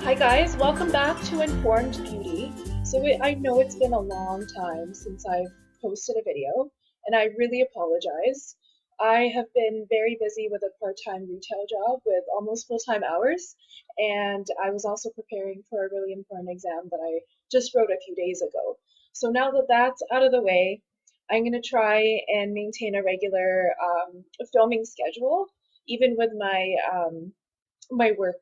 Hi guys, welcome back to Informed Beauty. I know it's been a long time since I've posted a video, and I really apologize. I have been very busy with a part-time retail job with almost full-time hours, and I was also preparing for a really important exam that I just wrote a few days ago. So now that that's out of the way, I'm going to try and maintain a regular filming schedule, even with my work,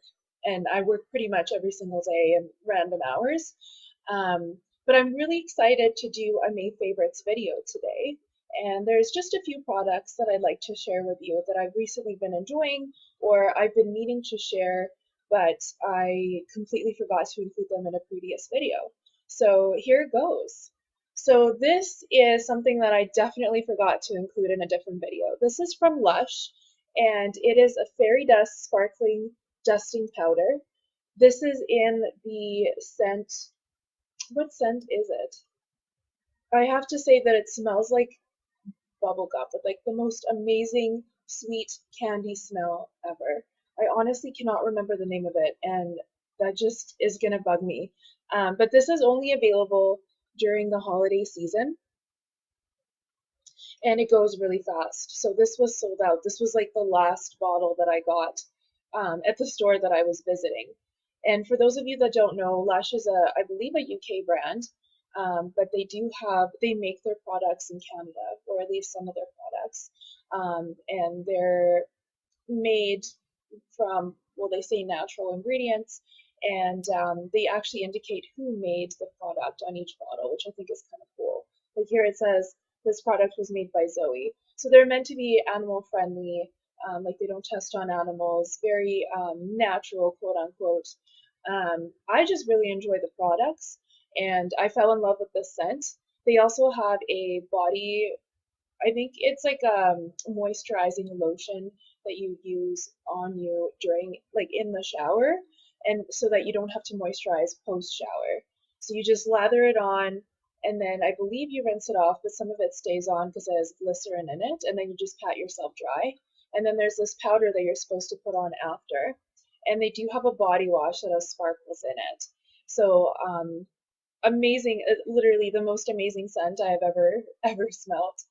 and I work pretty much every single day in random hours. But I'm really excited to do a May favorites video today. And there's just a few products that I'd like to share with you that I've recently been enjoying or I've been meaning to share, but I completely forgot to include them in a previous video. So here it goes. So this is something that I definitely forgot to include in a different video. This is from Lush, and it is a fairy dust sparkling dusting powder. This is in the scent. What scent is it? I have to say that it smells like bubblegum with like the most amazing sweet candy smell ever. I honestly cannot remember the name of it, and that just is gonna bug me. But this is only available during the holiday season, and it goes really fast. So this was sold out. This was like the last bottle that I got at the store that I was visiting. And for those of you that don't know, Lush is I believe, a UK brand, but they make their products in Canada, or at least some of their products, and they're made from, well, they say natural ingredients, and they actually indicate who made the product on each bottle, which I think is kind of cool. Like here it says this product was made by Zoe. So they're meant to be animal friendly, like they don't test on animals, very natural, quote unquote. I just really enjoy the products, and I fell in love with the scent. They also have a body, I think it's like a moisturizing lotion that you use on you during, like, in the shower, and so that you don't have to moisturize post shower. So you just lather it on, and then I believe you rinse it off, but some of it stays on because it has glycerin in it, and then you just pat yourself dry. And then there's this powder that you're supposed to put on after. And they do have a body wash that has sparkles in it. So amazing, literally the most amazing scent I have ever smelt.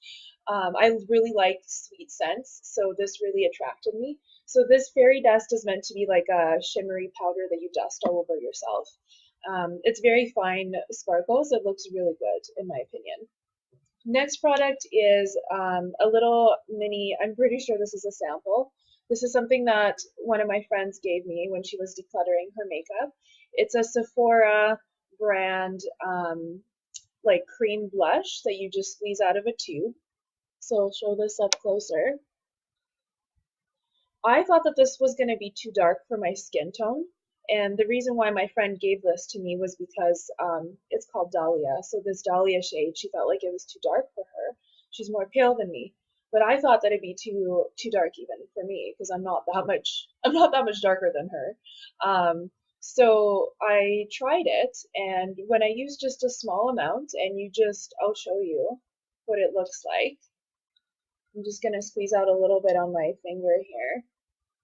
I really like sweet scents, so this really attracted me. So this fairy dust is meant to be like a shimmery powder that you dust all over yourself. It's very fine sparkles. It looks really good, in my opinion. Next product is a little mini, I'm pretty sure this is a sample. This is something that one of my friends gave me when she was decluttering her makeup. It's a Sephora brand like cream blush that you just squeeze out of a tube. So I'll show this up closer. I thought that this was going to be too dark for my skin tone. And the reason why my friend gave this to me was because it's called Dahlia. So this Dahlia shade, she felt like it was too dark for her. She's more pale than me. But I thought that it'd be too dark even for me because I'm not that much darker than her. So I tried it, and when I used just a small amount, and I'll show you what it looks like. I'm just gonna squeeze out a little bit on my finger here.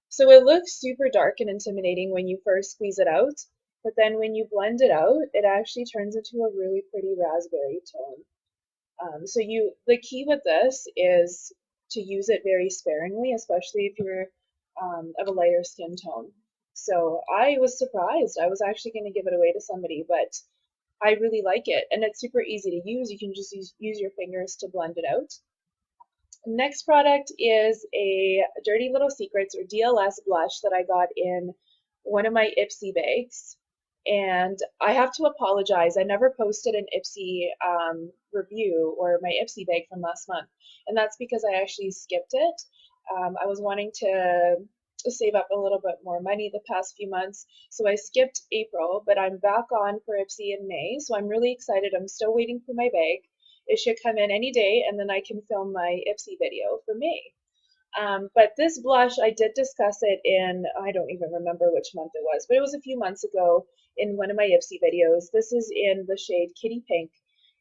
So it looks super dark and intimidating when you first squeeze it out, but then when you blend it out, it actually turns into a really pretty raspberry tone. The key with this is to use it very sparingly, especially if you're of a lighter skin tone. So I was surprised. I was actually going to give it away to somebody, but I really like it, and it's super easy to use. You can just use your fingers to blend it out. Next product is a Dirty Little Secrets, or DLS, blush that I got in one of my Ipsy bags. And I have to apologize. I never posted an Ipsy review or my Ipsy bag from last month. And that's because I actually skipped it. I was wanting to save up a little bit more money the past few months. So I skipped April, but I'm back on for Ipsy in May. So I'm really excited. I'm still waiting for my bag. It should come in any day, and then I can film my Ipsy video for May. But this blush, I did discuss it in, I don't even remember which month it was, but it was a few months ago in one of my Ipsy videos. This is in the shade Kitty Pink,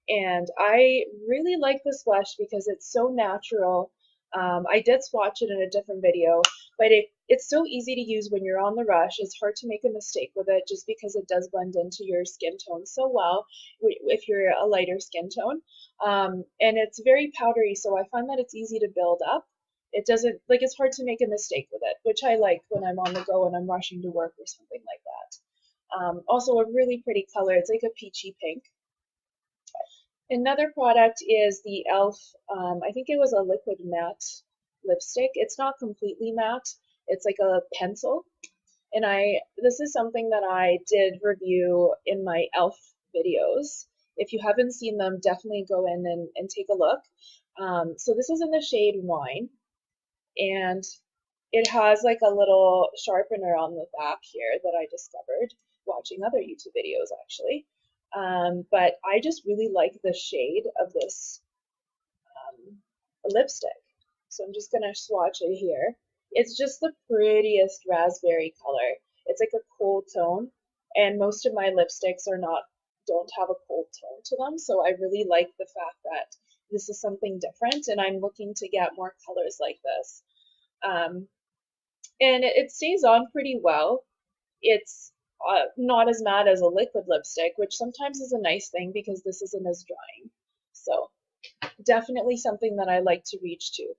and I really like this blush because it's so natural. I did swatch it in a different video, but it's so easy to use when you're on the rush. It's hard to make a mistake with it just because it does blend into your skin tone so well if you're a lighter skin tone. And it's very powdery, so I find that it's easy to build up. It doesn't, like, it's hard to make a mistake with it, which I like when I'm on the go and I'm rushing to work or something like that. Also a really pretty color. It's like a peachy pink. Another product is the e.l.f. I think it was a liquid matte lipstick. It's not completely matte. It's like a pencil. And this is something that I did review in my e.l.f. videos. If you haven't seen them, definitely go in and take a look. So this is in the shade Wine, and it has like a little sharpener on the back here that I discovered watching other YouTube videos actually. But I just really like the shade of this lipstick. So I'm just going to swatch it here. It's just the prettiest raspberry color. It's like a cool tone, and most of my lipsticks don't have a cold tone to them. So I really like the fact that this is something different, and I'm looking to get more colors like this. And it stays on pretty well. It's not as matte as a liquid lipstick, which sometimes is a nice thing because this isn't as drying. So definitely something that I like to reach to.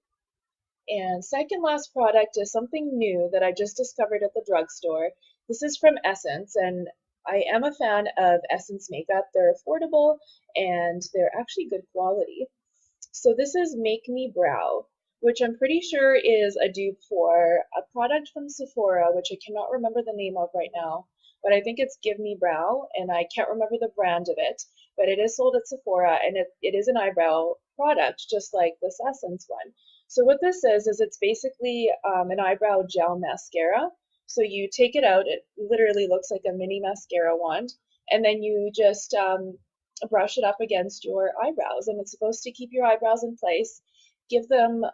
And second last product is something new that I just discovered at the drugstore. This is from Essence, and I am a fan of Essence makeup. They're affordable and they're actually good quality. So this is Make Me Brow, which I'm pretty sure is a dupe for a product from Sephora, which I cannot remember the name of right now, but I think it's Give Me Brow, and I can't remember the brand of it, but it is sold at Sephora, and it is an eyebrow product, just like this Essence one. So what this is it's basically an eyebrow gel mascara. So you take it out, it literally looks like a mini mascara wand, and then you just brush it up against your eyebrows, and it's supposed to keep your eyebrows in place, give them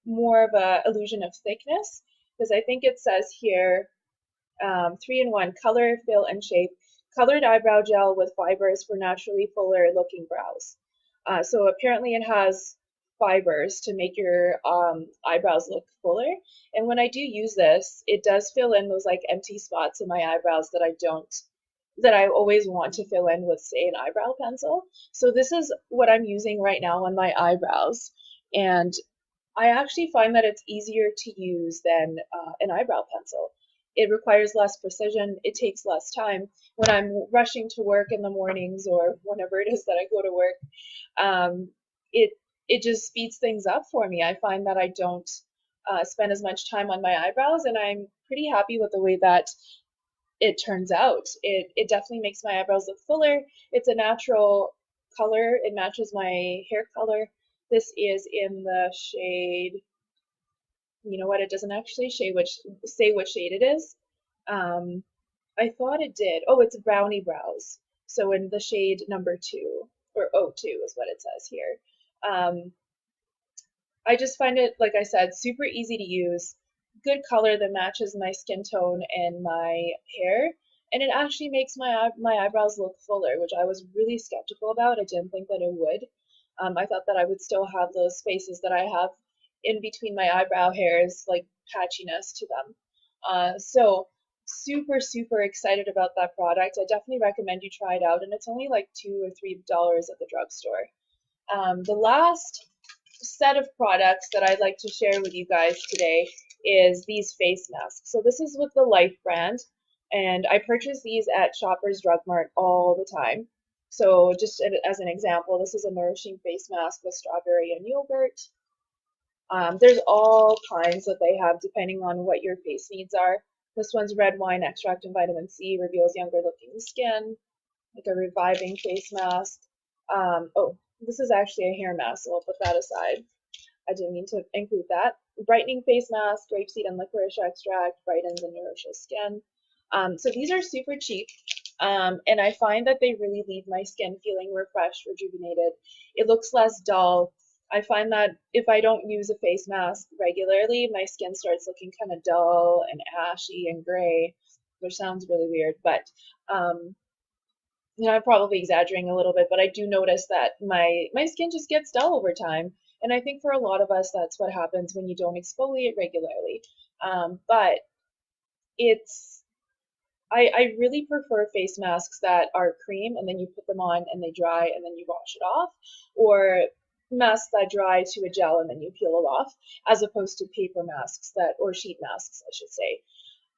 more of a illusion of thickness, because I think it says here 3-in-1 color, fill, and shape. Colored eyebrow gel with fibers for naturally fuller looking brows. So apparently it has fibers to make your eyebrows look fuller. And when I do use this, it does fill in those like empty spots in my eyebrows that I always want to fill in with, say, an eyebrow pencil. So this is what I'm using right now on my eyebrows. And I actually find that it's easier to use than an eyebrow pencil. It requires less precision. It takes less time. When I'm rushing to work in the mornings or whenever it is that I go to work, it just speeds things up for me. I find that I don't spend as much time on my eyebrows, and I'm pretty happy with the way that it turns out. It definitely makes my eyebrows look fuller. It's a natural color. It matches my hair color. This is in the shade, you know what, it doesn't actually say which shade it is. I thought it did. Oh, it's browny brows. So in the shade number 2, or O2 is what it says here. I just find it, like I said, super easy to use, good color that matches my skin tone and my hair, and it actually makes my eyebrows look fuller, which I was really skeptical about. I didn't think that it would. I thought that I would still have those spaces that I have in between my eyebrow hairs, like patchiness to them. So super excited about that product. I definitely recommend you try it out, and it's only like $2 or $3 at the drugstore. The last set of products that I'd like to share with you guys today is these face masks. So this is with the Life brand, and I purchase these at Shoppers Drug Mart all the time. So just as an example, this is a Nourishing face mask with strawberry and yogurt. There's all kinds that they have depending on what your face needs are. This one's red wine extract and vitamin C, reveals younger looking skin, like a reviving face mask. Oh, this is actually a hair mask, so I'll put that aside. I didn't mean to include that. Brightening face mask, grapeseed and licorice extract, brightens and nourishes skin. So these are super cheap, and I find that they really leave my skin feeling refreshed, rejuvenated. It looks less dull. I find that if I don't use a face mask regularly, my skin starts looking kind of dull and ashy and gray, which sounds really weird, but you know, I'm probably exaggerating a little bit, but I do notice that my skin just gets dull over time. And I think for a lot of us, that's what happens when you don't exfoliate regularly. But it's I really prefer face masks that are cream and then you put them on and they dry and then you wash it off, or masks that dry to a gel and then you peel it off, as opposed to paper masks that, or sheet masks, I should say.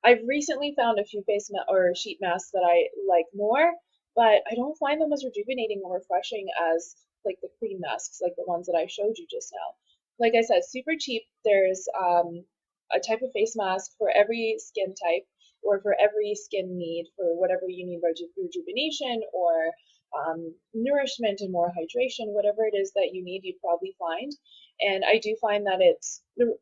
I've recently found a few or sheet masks that I like more, but I don't find them as rejuvenating or refreshing as like the cream masks, like the ones that I showed you just now. Like I said, super cheap. There's a type of face mask for every skin type or for every skin need for whatever you need, rejuvenation or nourishment and more hydration, whatever it is that you need, you probably find. And I do find that it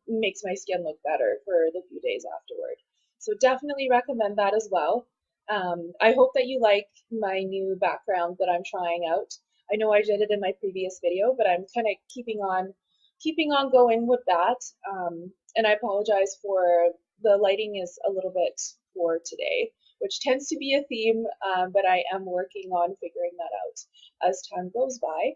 makes my skin look better for the few days afterward. So definitely recommend that as well. I hope that you like my new background that I'm trying out. I know I did it in my previous video, but I'm kind of keeping on going with that. And I apologize for the lighting is a little bit poor today, which tends to be a theme, but I am working on figuring that out as time goes by.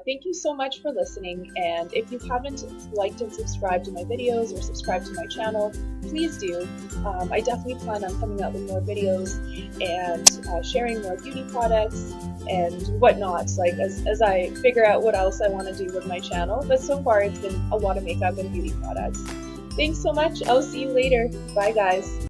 Thank you so much for listening, and if you haven't liked and subscribed to my videos or subscribed to my channel, please do. I definitely plan on coming out with more videos and sharing more beauty products and whatnot, like as I figure out what else I want to do with my channel. But so far it's been a lot of makeup and beauty products. Thanks so much. I'll see you later. Bye guys.